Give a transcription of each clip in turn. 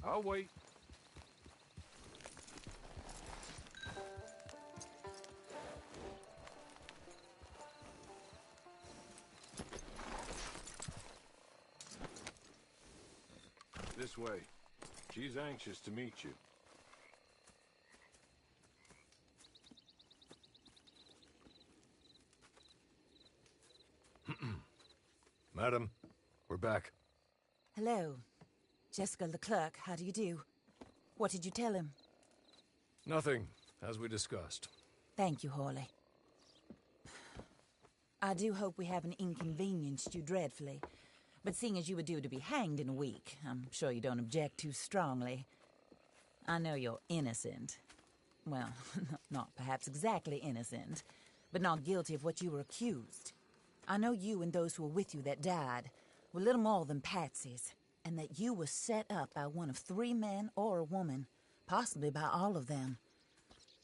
I'll wait. This way. She's anxious to meet you. Madam, we're back. Hello. Jessica Leclerc, how do you do? What did you tell him? Nothing, as we discussed. Thank you, Hawley. I do hope we haven't inconvenienced you dreadfully. But seeing as you were due to be hanged in a week, I'm sure you don't object too strongly. I know you're innocent. Well, not perhaps exactly innocent, but not guilty of what you were accused. I know you and those who were with you that died were little more than patsies, and that you were set up by one of 3 men or a woman, possibly by all of them.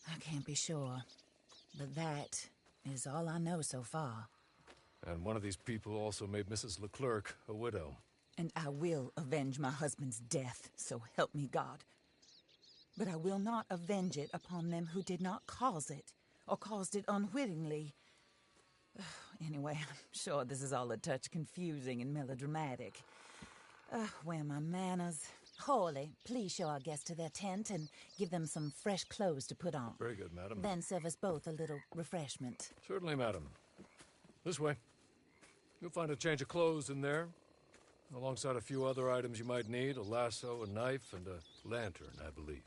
I can't be sure, but that is all I know so far. And one of these people also made Mrs. Leclerc a widow. And I will avenge my husband's death, so help me God. But I will not avenge it upon them who did not cause it, or caused it unwittingly. Anyway, I'm sure this is all a touch confusing and melodramatic. Where are my manners? Hawley, please show our guests to their tent and give them some fresh clothes to put on. Very good, madam. Then serve us both a little refreshment. Certainly, madam. This way. You'll find a change of clothes in there, alongside a few other items you might need, a lasso, a knife, and a lantern, I believe.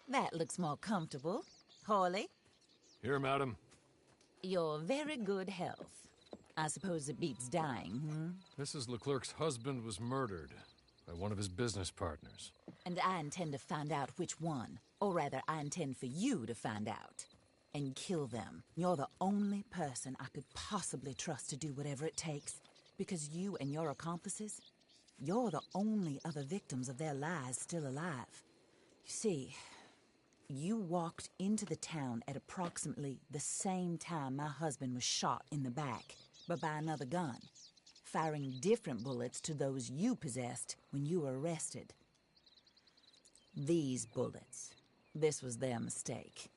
That looks more comfortable. Hawley, Here, madam. you're very good health. I suppose it beats dying, Mrs. Leclerc's husband was murdered by one of his business partners. And I intend to find out which one. Or rather, I intend for you to find out. And kill them. You're the only person I could possibly trust to do whatever it takes. Because you and your accomplices, you're the only other victims of their lies still alive. You see, you walked into the town at approximately the same time my husband was shot in the back, but by another gun, firing different bullets to those you possessed when you were arrested. These bullets, this was their mistake.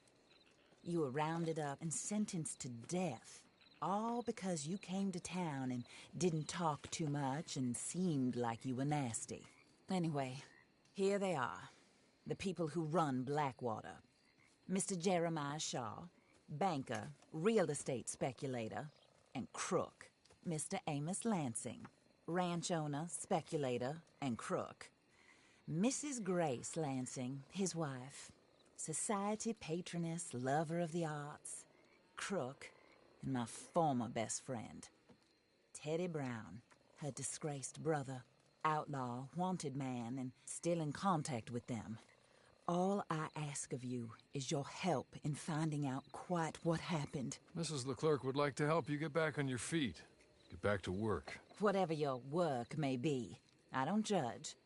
You were rounded up and sentenced to death, all because you came to town and didn't talk too much and seemed like you were nasty. Anyway, here they are, the people who run Blackwater. Mr. Jeremiah Shaw, banker, real estate speculator, and crook, Mr. Amos Lansing. ranch owner, speculator, and crook. Mrs. Grace Lansing, his wife. Society patroness, lover of the arts, crook, and my former best friend. Teddy Brown, her disgraced brother, outlaw, wanted man, and still in contact with them. All I ask of you is your help in finding out quite what happened. Mrs. Leclerc would like to help you get back on your feet. Get back to work. Whatever your work may be, I don't judge.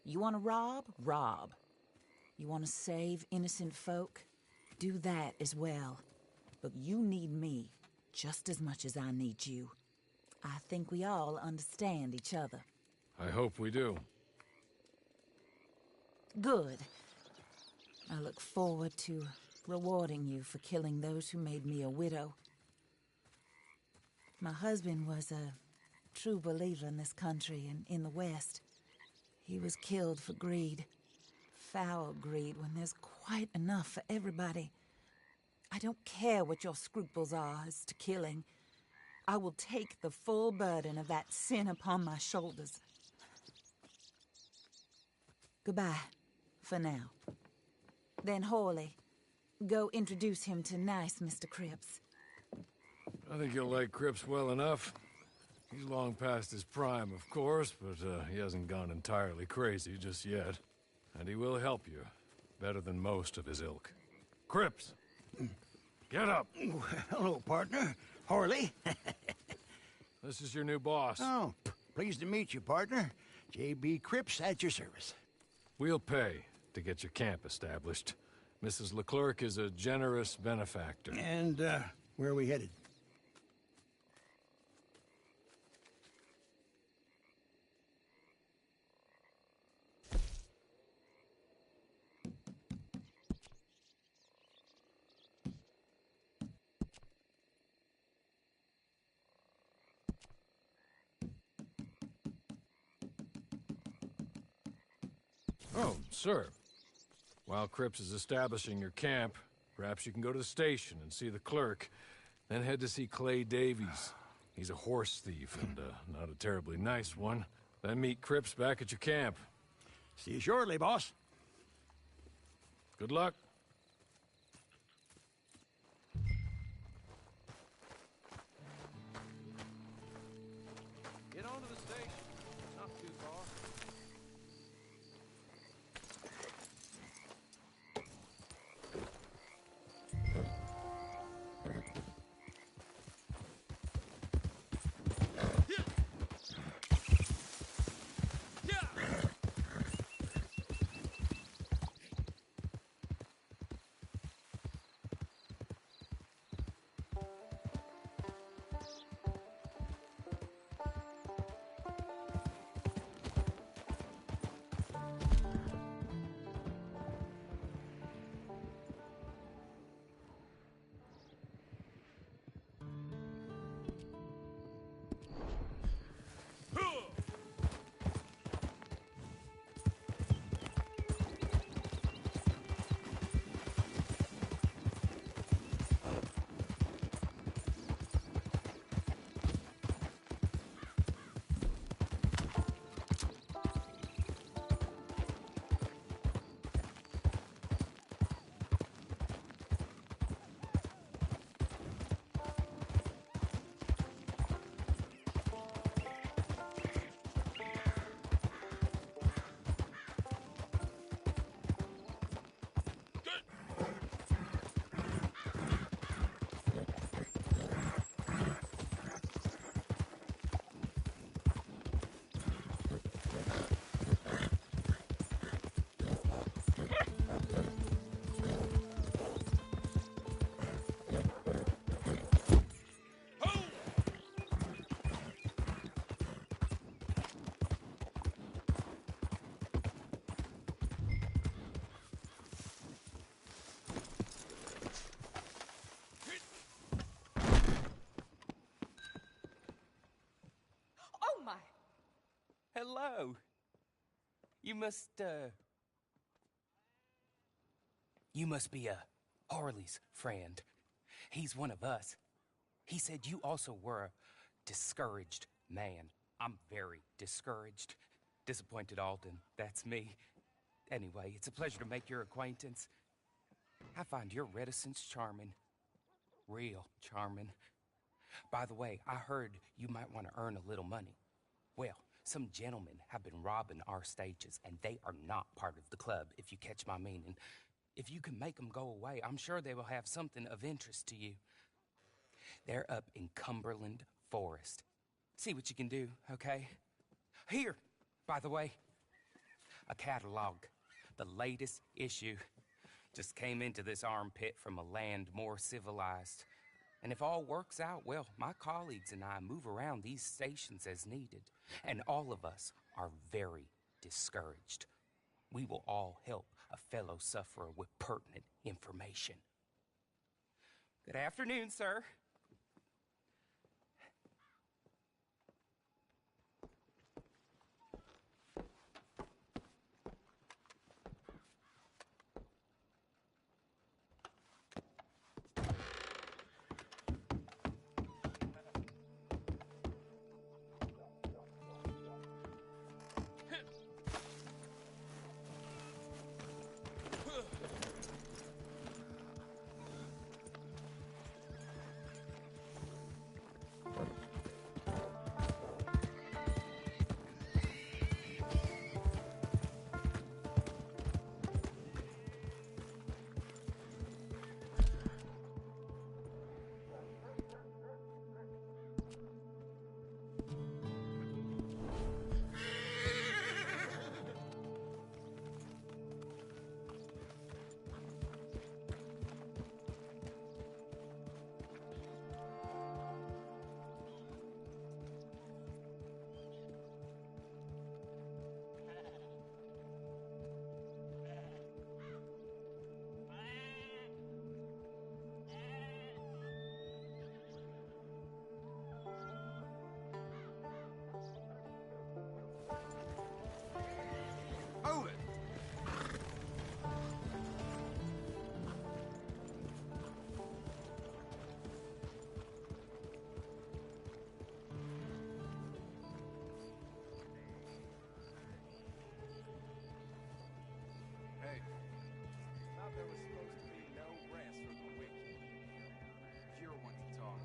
You want to rob? Rob. You want to save innocent folk? Do that as well. But you need me just as much as I need you. I think we all understand each other. I hope we do. Good. I look forward to rewarding you for killing those who made me a widow. My husband was a true believer in this country and in the West. He was killed for greed. Foul greed when there's quite enough for everybody. I don't care what your scruples are as to killing. I will take the full burden of that sin upon my shoulders. Goodbye, for now. Then Hawley, go introduce him to nice Mr. Cripps. I think you'll like Cripps well enough. He's long past his prime, of course, but he hasn't gone entirely crazy just yet. And he will help you, better than most of his ilk. Cripps! Get up! Hello, partner. Harley. This is your new boss. Oh, pleased to meet you, partner. J.B. Cripps at your service. We'll pay to get your camp established. Mrs. Leclerc is a generous benefactor. And, where are we headed? Oh, sir. While Cripps is establishing your camp, perhaps you can go to the station and see the clerk, then head to see Clay Davies. He's a horse thief, and not a terribly nice one. Then meet Cripps back at your camp. See you shortly, boss. Good luck. Get on to the station. It's not too far. Hello. You must be Harley's friend. He's one of us. He said you also were a discouraged man. I'm very discouraged. Disappointed Alden, that's me. Anyway, it's a pleasure to make your acquaintance. I find your reticence charming. Real charming. By the way, I heard you might want to earn a little money. Well, some gentlemen have been robbing our stages, and they are not part of the club, if you catch my meaning. If you can make them go away, I'm sure they will have something of interest to you. They're up in Cumberland Forest. See what you can do, okay? Here, by the way, a catalog. The latest issue. Just came into this armpit from a land more civilized. And if all works out, well, my colleagues and I move around these stations as needed. And all of us are very discouraged. We will all help a fellow sufferer with pertinent information. Good afternoon, sir. Move it! Hey. Thought there was supposed to be no rest for the wicked. You're one to talk.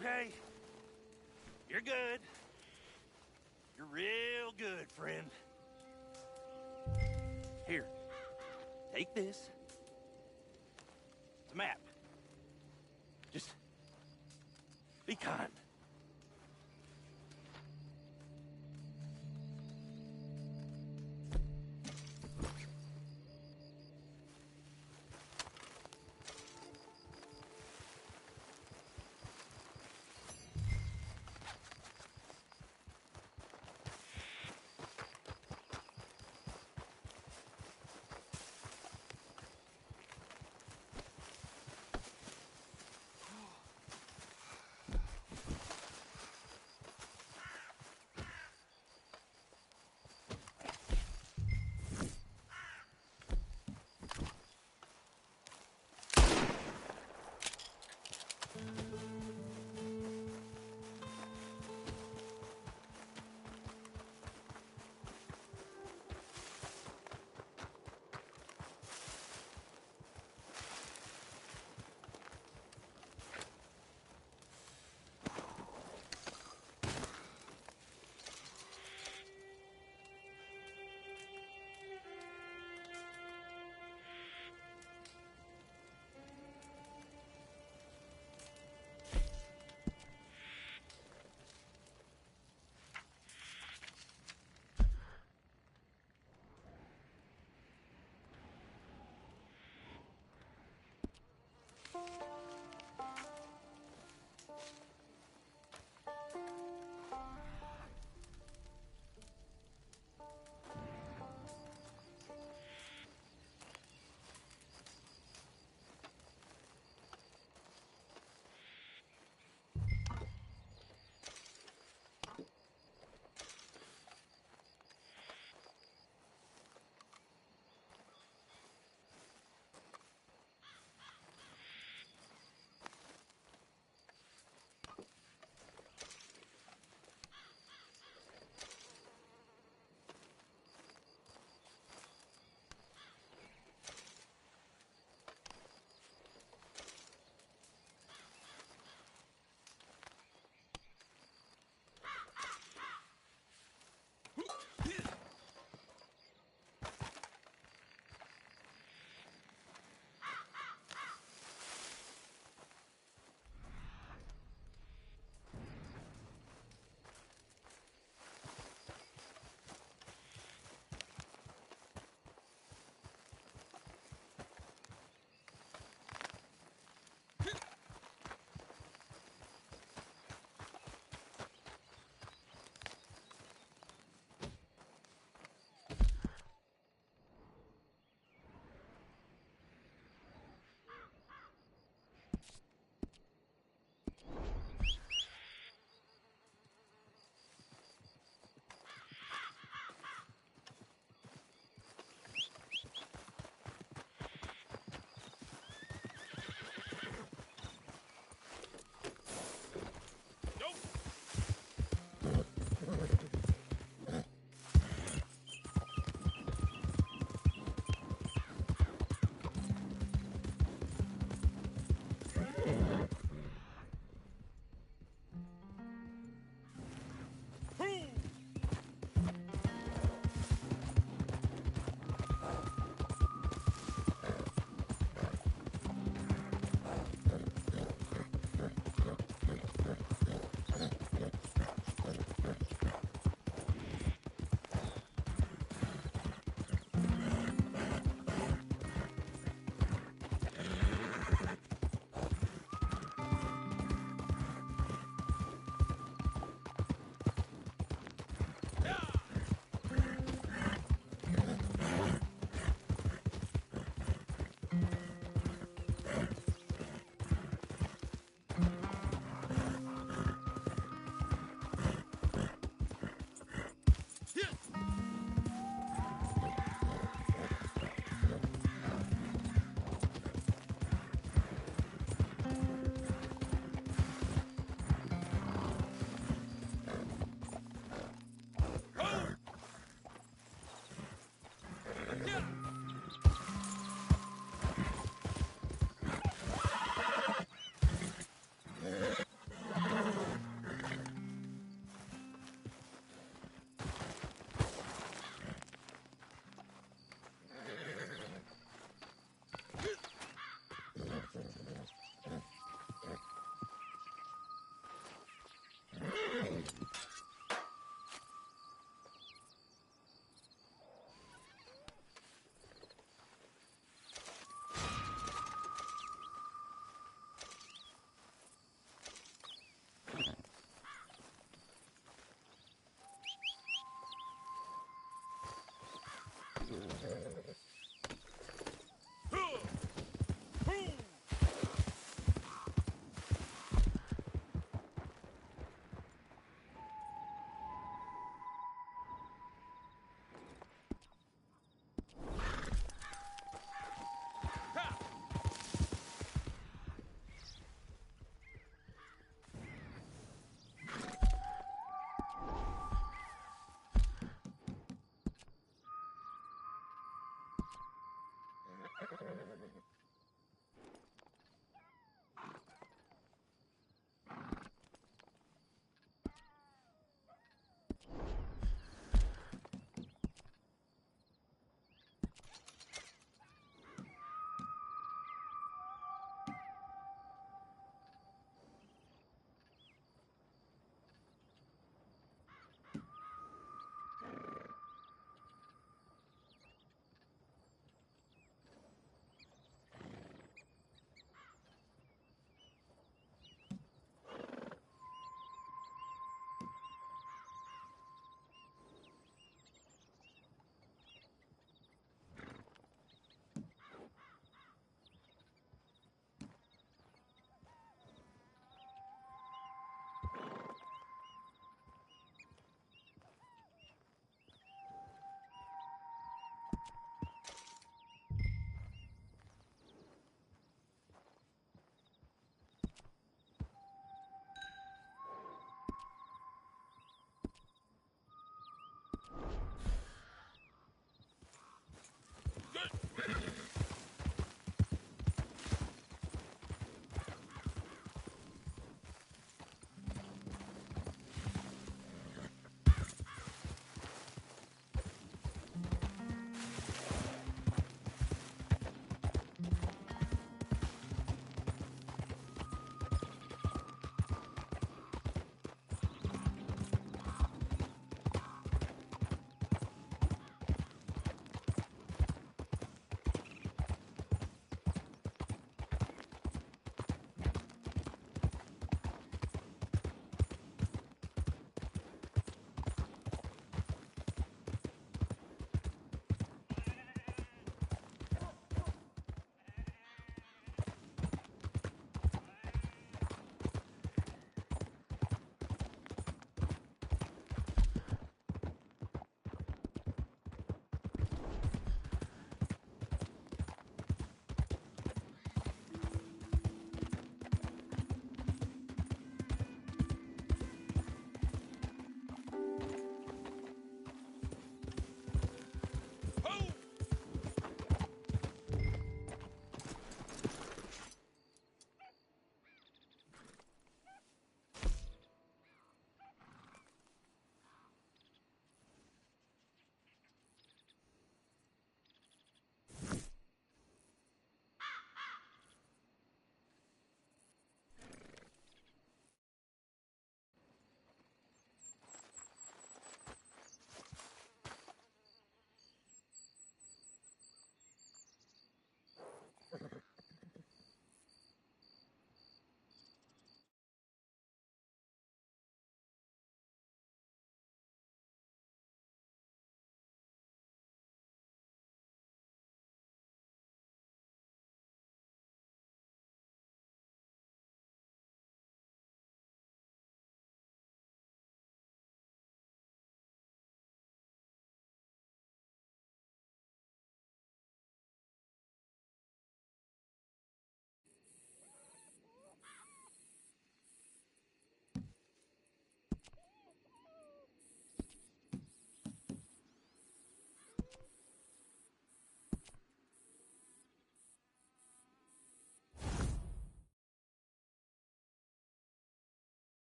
Okay? You're good. You're real good, friend. Here, take this. It's a map. Just be kind.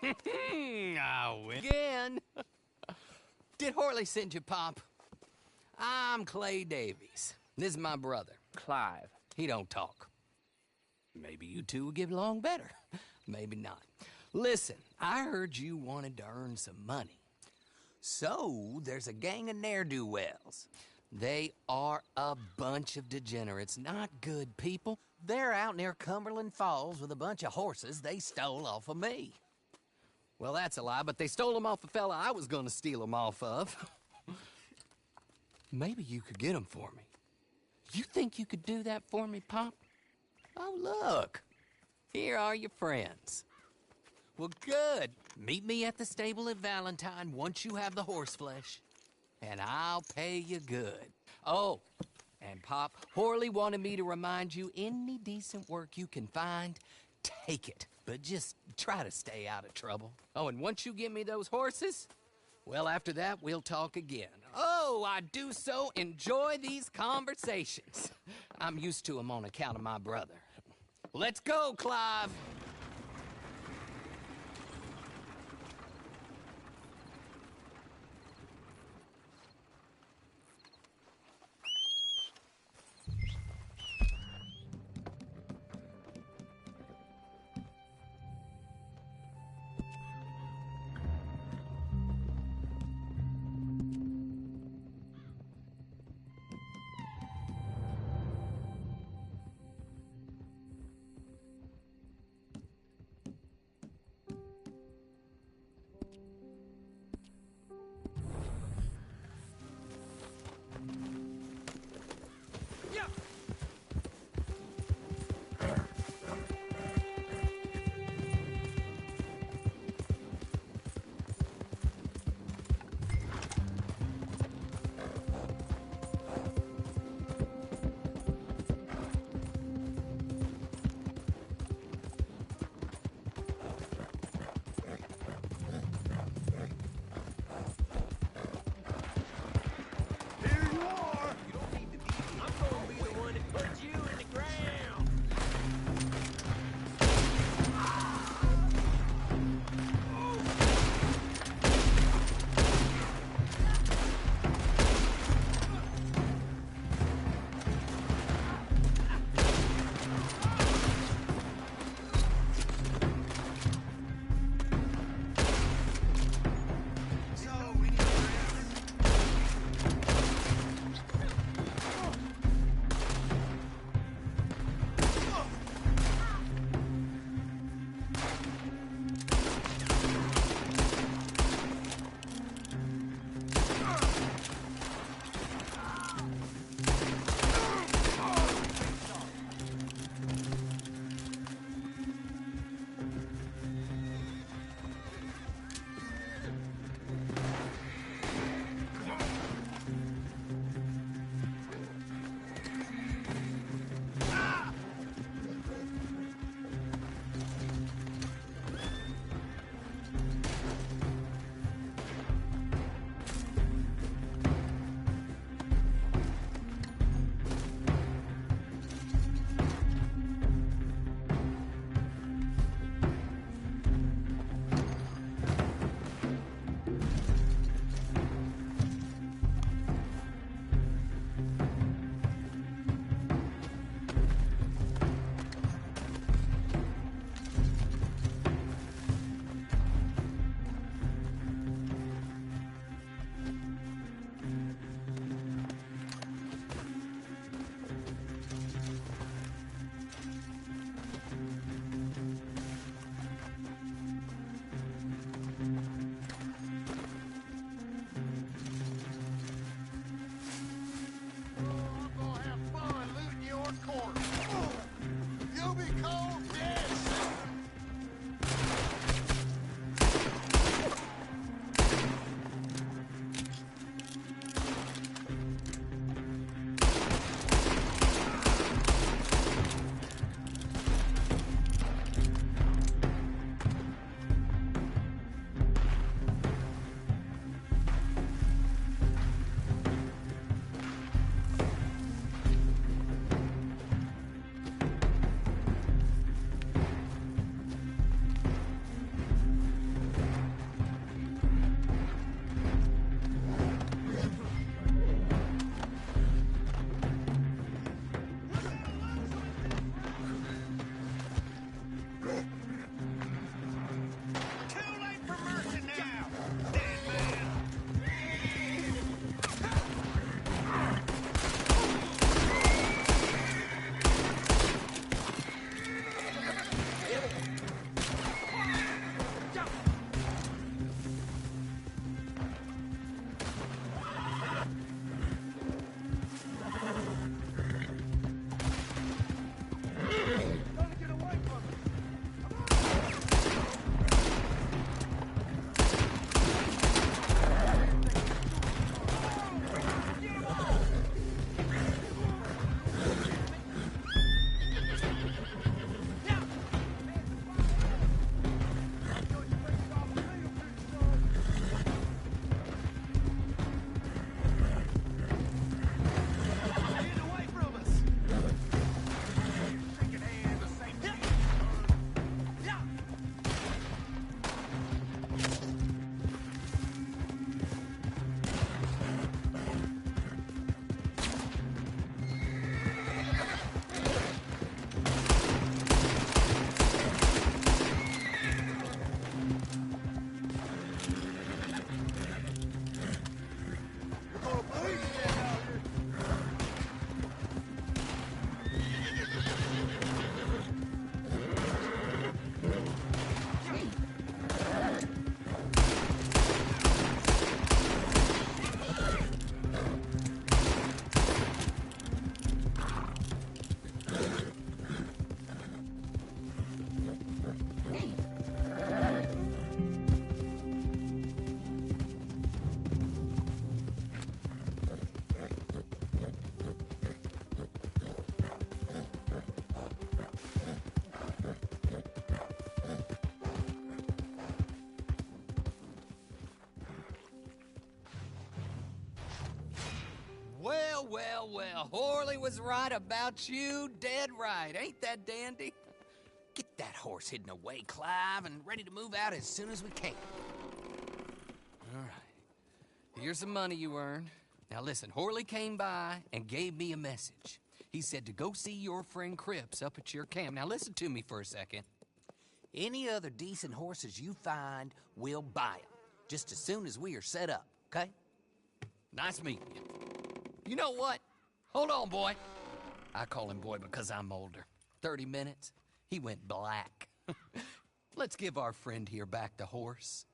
I win again. Did Horley send you, Pop? I'm Clay Davies. This is my brother, Clive. He don't talk. Maybe you two will get along better. Maybe not. Listen, I heard you wanted to earn some money. So, there's a gang of ne'er-do-wells. They are a bunch of degenerates, not good people. They're out near Cumberland Falls with a bunch of horses they stole off of me. Well, that's a lie, but they stole them off a fella I was gonna steal them off of. Maybe you could get them for me. You think you could do that for me, Pop? Oh, look. Here are your friends. Well, good. Meet me at the stable at Valentine once you have the horse flesh. And I'll pay you good. Oh, and Pop, Horley wanted me to remind you, any decent work you can find, take it. But just try to stay out of trouble. Oh, and once you give me those horses, Well, after that, we'll talk again. Oh, I do so enjoy these conversations. I'm used to them on account of my brother. Let's go, Clive! well. Horley was right about you, dead right. Ain't that dandy? Get that horse hidden away, Clive, and ready to move out as soon as we can. All right. Here's the money you earned. Now listen, Horley came by and gave me a message. He said to go see your friend Cripps up at your camp. Now listen to me for a second. Any other decent horses you find, we'll buy them. Just as soon as we are set up, okay? Nice meeting you. You know what? Hold on, boy. I call him boy because I'm older. 30 minutes, he went black. Let's give our friend here back the horse.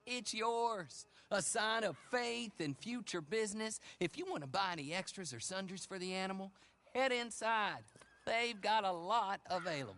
It's yours. A sign of faith and future business. If you want to buy any extras or sundries for the animal, head inside. They've got a lot available.